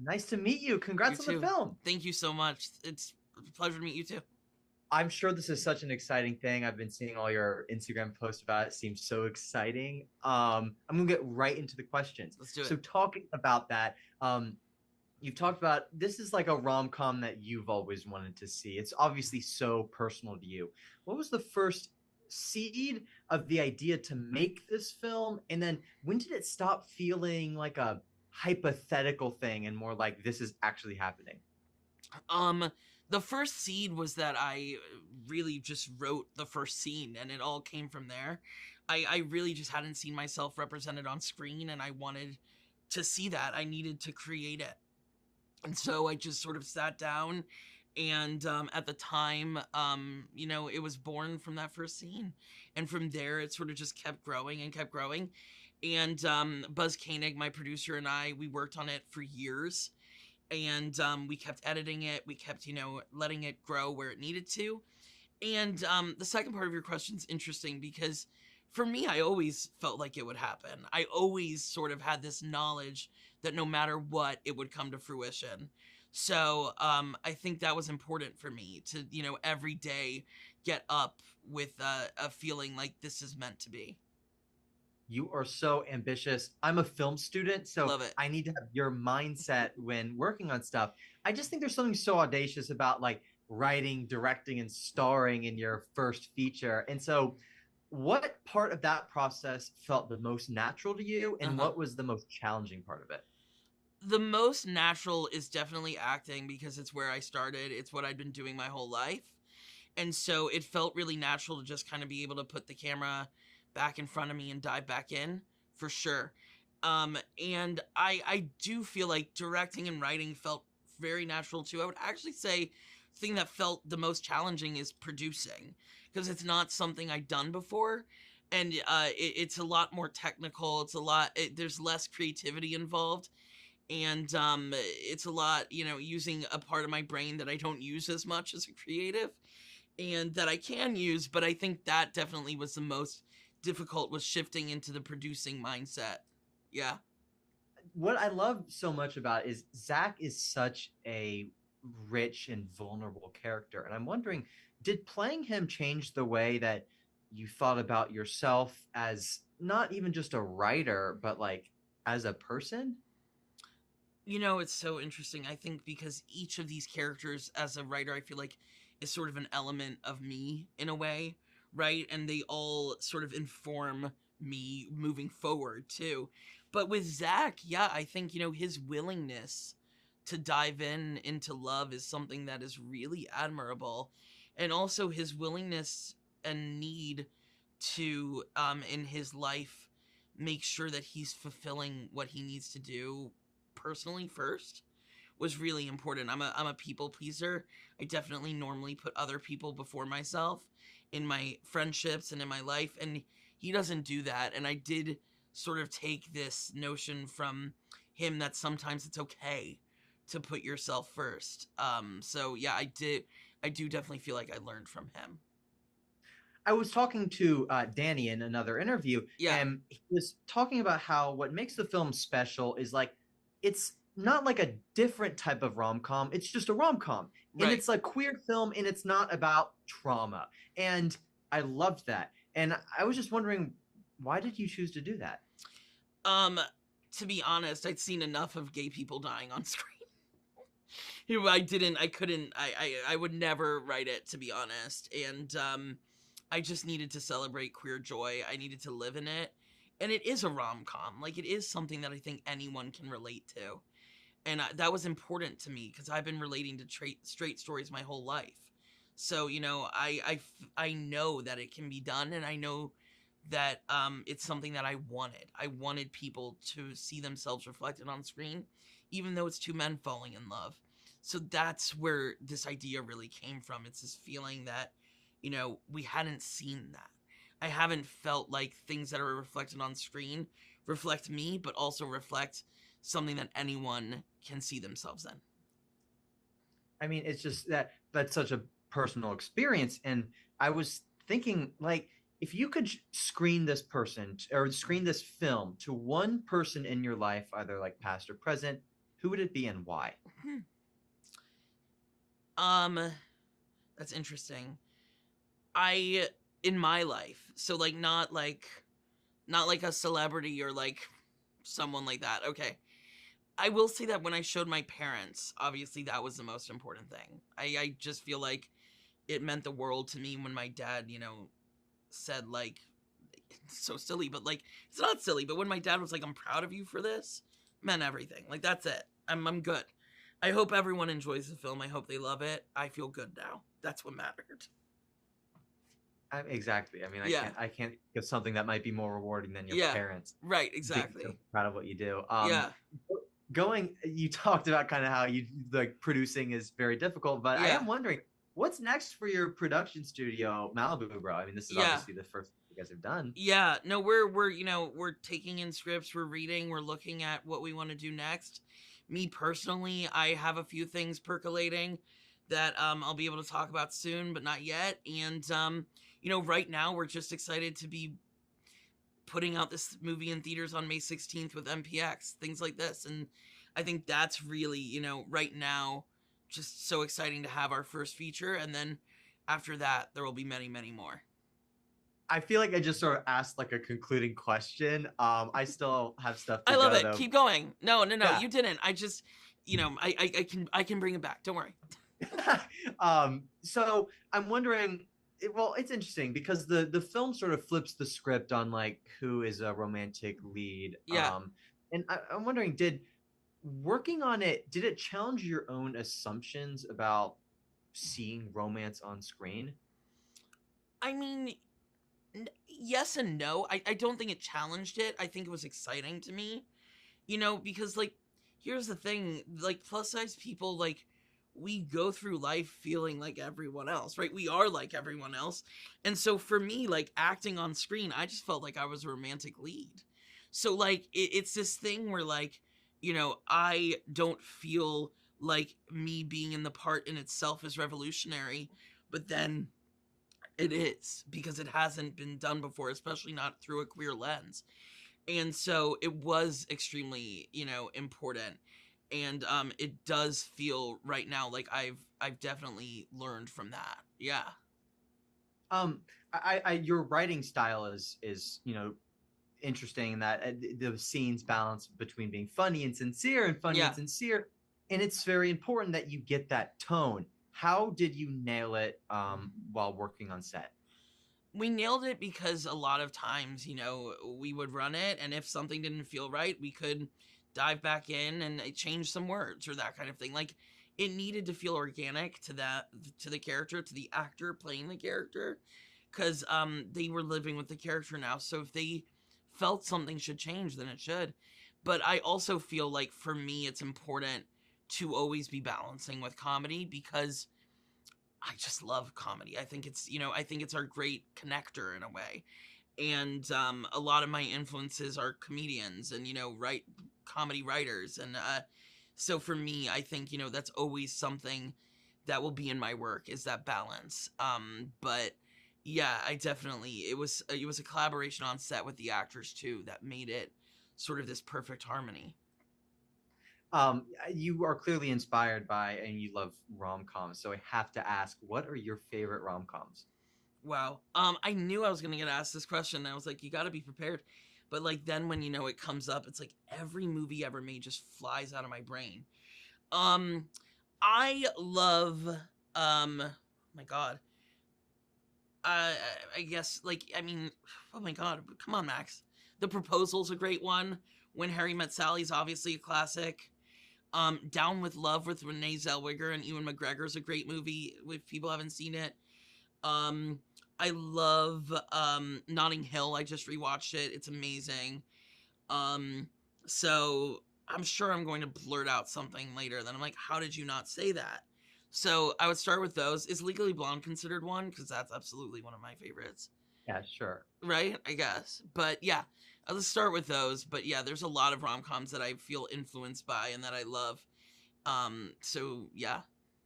Nice to meet you. You Congrats on the too. film. Thank you so much. It's a pleasure to meet you too. I'm sure this is such an exciting thing. I've been seeing all your Instagram posts about it. It seems so exciting. I'm gonna get right into the questions. Let's do So it. talking about that, you've talked about this is like a rom-com that you've always wanted to see. It's obviously so personal to you. What was the first seed of the idea to make this film? And then when did it stop feeling like a hypothetical thing and more like this is actually happening? Um, the first seed was that I really just wrote the first scene, and it all came from there. I really just hadn't seen myself represented on screen, and I wanted to see that. I needed to create it. And so I just sort of sat down, and at the time, it was born from that first scene. And from there, it sort of just kept growing and kept growing. And Buzz Koenig, my producer, and I, we worked on it for years, and we kept editing it. We kept, letting it grow where it needed to. And the second part of your question is interesting because for me, I always felt like it would happen. I always sort of had this knowledge that no matter what, it would come to fruition. So I think that was important for me to, every day get up with a feeling like this is meant to be. You are so ambitious. I'm a film student, so Love it. I need to have your mindset when working on stuff. I just think there's something so audacious about like writing, directing, and starring in your first feature. And so, what part of that process felt the most natural to you, Uh and huh. what was the most challenging part of it? The most natural is definitely acting because it's where I started. It's what I'd been doing my whole life. And so it felt really natural to just kind of be able to put the camera back in front of me and dive back in for sure. And I do feel like directing and writing felt very natural too. I would actually say the thing that felt the most challenging is producing because it's not something I'd done before. And it's a lot more technical. There's less creativity involved, and it's a lot, using a part of my brain that I don't use as much as a creative and that I can use. But I think that definitely was the most difficult, was shifting into the producing mindset. Yeah. What I love so much about is Zach is such a rich and vulnerable character. And I'm wondering, did playing him change the way that you thought about yourself as not even just a writer, but like as a person? It's so interesting. I think because each of these characters, as a writer, I feel like is sort of an element of me in a way, right? And they all sort of inform me moving forward too. But with Zach, yeah, I think, his willingness to dive into love is something that is really admirable. And also his willingness and need to, in his life, make sure that he's fulfilling what he needs to do personally first was really important. I'm a people pleaser. I definitely normally put other people before myself in my friendships and in my life, and he doesn't do that. And I did sort of take this notion from him that sometimes it's okay to put yourself first. So yeah, I do definitely feel like I learned from him. I was talking to Danny in another interview, Yeah, and he was talking about how what makes the film special is like it's not like a different type of rom com. It's just a rom com, and right. it's a queer film, and it's not about trauma. And I loved that. And I was just wondering, why did you choose to do that? Um, to be honest, I'd seen enough of gay people dying on screen. I couldn't, I would never write it, to be honest. And I just needed to celebrate queer joy. I needed to live in it. And it is a rom com. Like, it is something that I think anyone can relate to. And that was important to me because I've been relating to straight stories my whole life. So, I know that it can be done, and I know that it's something that I wanted. I wanted people to see themselves reflected on screen, even though it's two men falling in love. So that's where this idea really came from. It's this feeling that, we hadn't seen that. I haven't felt like things that are reflected on screen reflect me, but also reflect something that anyone can see themselves in. I mean, it's just that that's such a personal experience. And I was thinking, like, if you could screen this person or screen this film to one person in your life, either like past or present, who would it be and why? Hmm. Um, that's interesting. I in my life, so like not like a celebrity or like someone like that. Okay. I will say that when I showed my parents, obviously that was the most important thing. I just feel like it meant the world to me when my dad, said like it's so silly, but like it's not silly, but when my dad was like, I'm proud of you for this, meant everything. Like that's it. I'm good. I hope everyone enjoys the film. I hope they love it. I feel good now. That's what mattered. Exactly. I mean, Yeah. I can't think of something that might be more rewarding than your Yeah. parents Right, being so exactly. proud of what you do. Yeah. Going, you talked about kind of how you like producing is very difficult, but I Yeah. am wondering what's next for your production studio, Malibu, bro. I mean, this is Yeah. obviously the first you guys have done. Yeah, no, we're taking in scripts, we're reading, we're looking at what we want to do next. Me personally, I have a few things percolating that I'll be able to talk about soon, but not yet. And right now we're just excited to be putting out this movie in theaters on May 16th with MPX, things like this. And I think that's really, right now just so exciting to have our first feature, and then after that there will be many, many more. I feel like I just sort of asked like a concluding question. I still have stuff I to love go it. though. Keep going. No, no, no. Yeah. You didn't. I just, I can bring it back. Don't worry. So I'm wondering. Well, it's interesting because the film sort of flips the script on like who is a romantic lead. Yeah. And I'm wondering, did working on it did it challenge your own assumptions about seeing romance on screen? I mean, yes and no. I don't think it challenged it. I think it was exciting to me. Because like, here's the thing. Like plus size people, like we go through life feeling like everyone else, right? We are like everyone else. And so for me, like acting on screen, I just felt like I was a romantic lead. So like it's this thing where like, I don't feel like me being in the part in itself is revolutionary, but then it is because it hasn't been done before, especially not through a queer lens. And so it was extremely, important. And it does feel right now like I've definitely learned from that. Yeah. Um, your writing style is interesting in that the scenes balance between being funny and sincere and funny and Yeah. sincere, and it's very important that you get that tone. How did you nail it while working on set? We nailed it because a lot of times, we would run it, and if something didn't feel right, we could dive back in and change some words or that kind of thing. Like it needed to feel organic to the character, to the actor playing the character, because they were living with the character now. So if they felt something should change, then it should. But I also feel like for me, it's important to always be balancing with comedy because I just love comedy. I think it's our great connector in a way. And a lot of my influences are comedians and, write comedy writers. And so for me, I think, that's always something that will be in my work is that balance. But yeah, it was a collaboration on set with the actors too that made it sort of this perfect harmony. You are clearly inspired by and you love rom-coms, so I have to ask, what are your favorite rom-coms? Wow. I knew I was gonna get asked this question. And I was like, you got to be prepared. But like then when it comes up, it's like every movie ever made just flies out of my brain. Um, I love my God. I guess like I mean, oh my God, come on, Max. The Proposal's a great one. When Harry Met Sally's obviously a classic. Down with Love with Renee Zellweger and Ewan McGregor's a great movie if people haven't seen it. Um, I love Notting Hill. I just rewatched it. It's amazing. Um, so I'm sure I'm going to blurt out something later. Then I'm like, how did you not say that? So I would start with those. Is Legally Blonde considered one? Because that's absolutely one of my favorites. Yeah, sure. Right? I guess. But yeah, let's start with those. But yeah, there's a lot of rom coms that I feel influenced by and that I love. So yeah.